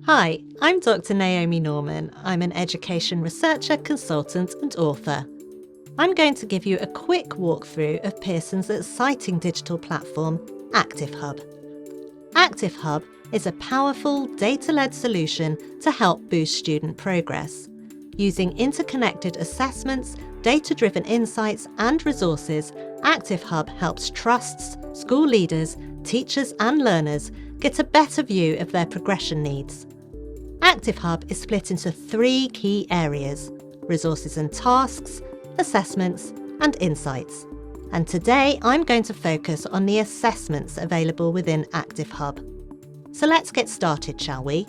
Hi, I'm Dr Naomi Norman. I'm an education researcher, consultant and author. I'm going to give you a quick walkthrough of Pearson's exciting digital platform, ActiveHub. ActiveHub is a powerful, data-led solution to help boost student progress. Using interconnected assessments, data-driven insights and resources, ActiveHub helps trusts, school leaders, teachers and learners get a better view of their progression needs. ActiveHub is split into 3 key areas: resources and tasks, assessments and insights. And today I'm going to focus on the assessments available within ActiveHub. So let's get started, shall we?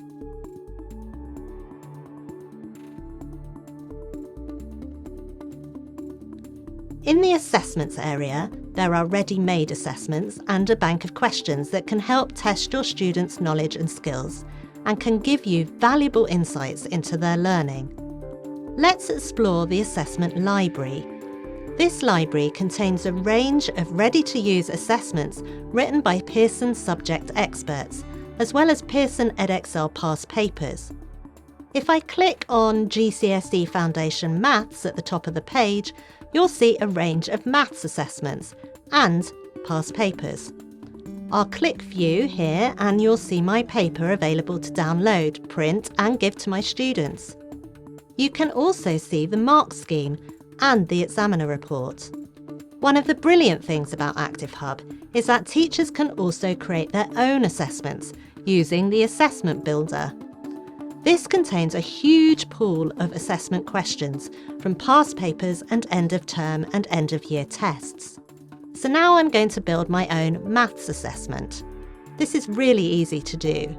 In the assessments area, there are ready-made assessments and a bank of questions that can help test your students' knowledge and skills and can give you valuable insights into their learning. Let's explore the assessment library. This library contains a range of ready-to-use assessments written by Pearson subject experts, as well as Pearson Edexcel past papers. If I click on GCSE Foundation Maths at the top of the page, you'll see a range of maths assessments and past papers. I'll click View here and you'll see my paper available to download, print and give to my students. You can also see the mark scheme and the examiner report. One of the brilliant things about ActiveHub is that teachers can also create their own assessments using the Assessment Builder. This contains a huge pool of assessment questions from past papers and end-of-term and end-of-year tests. So now I'm going to build my own maths assessment. This is really easy to do.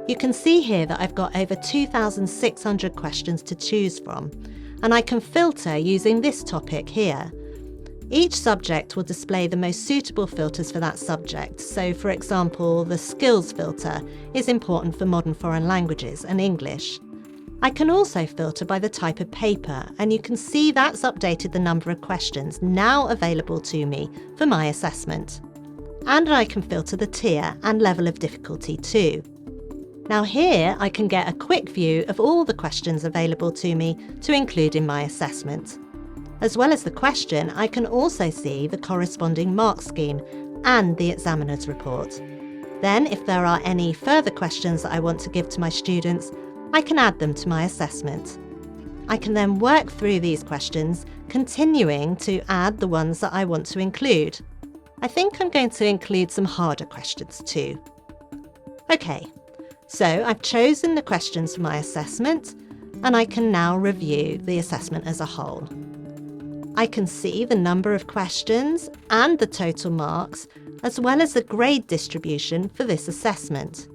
You can see here that I've got over 2,600 questions to choose from, and I can filter using this topic here. Each subject will display the most suitable filters for that subject. So, for example, the skills filter is important for modern foreign languages and English. I can also filter by the type of paper, and you can see that's updated the number of questions now available to me for my assessment. And I can filter the tier and level of difficulty too. Now here I can get a quick view of all the questions available to me to include in my assessment. As well as the question, I can also see the corresponding mark scheme and the examiner's report. Then, if there are any further questions that I want to give to my students, I can add them to my assessment. I can then work through these questions, continuing to add the ones that I want to include. I think I'm going to include some harder questions too. Okay, so I've chosen the questions for my assessment, and I can now review the assessment as a whole. I can see the number of questions and the total marks, as well as the grade distribution for this assessment.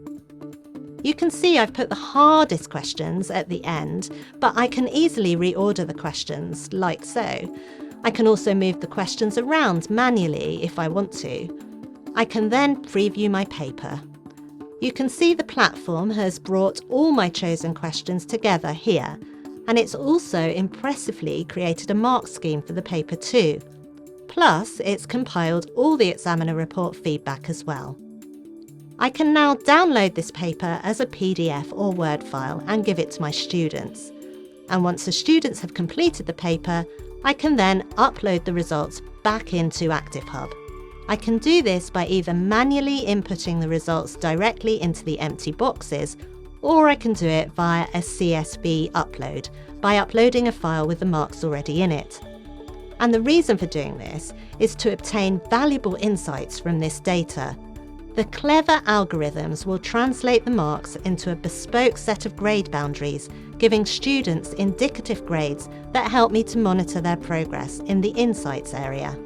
You can see I've put the hardest questions at the end, but I can easily reorder the questions, like so. I can also move the questions around manually if I want to. I can then preview my paper. You can see the platform has brought all my chosen questions together here, and it's also impressively created a mark scheme for the paper too. Plus, it's compiled all the examiner report feedback as well. I can now download this paper as a PDF or Word file and give it to my students. And once the students have completed the paper, I can then upload the results back into ActiveHub. I can do this by either manually inputting the results directly into the empty boxes, or I can do it via a CSV upload by uploading a file with the marks already in it. And the reason for doing this is to obtain valuable insights from this data. The clever algorithms will translate the marks into a bespoke set of grade boundaries, giving students indicative grades that help me to monitor their progress in the insights area.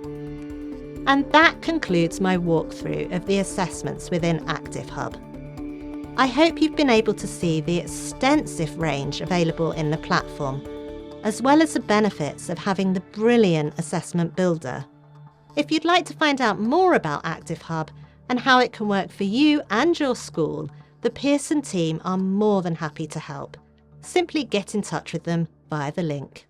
And that concludes my walkthrough of the assessments within ActiveHub. I hope you've been able to see the extensive range available in the platform, as well as the benefits of having the brilliant assessment builder. If you'd like to find out more about ActiveHub and how it can work for you and your school, the Pearson team are more than happy to help. Simply get in touch with them via the link.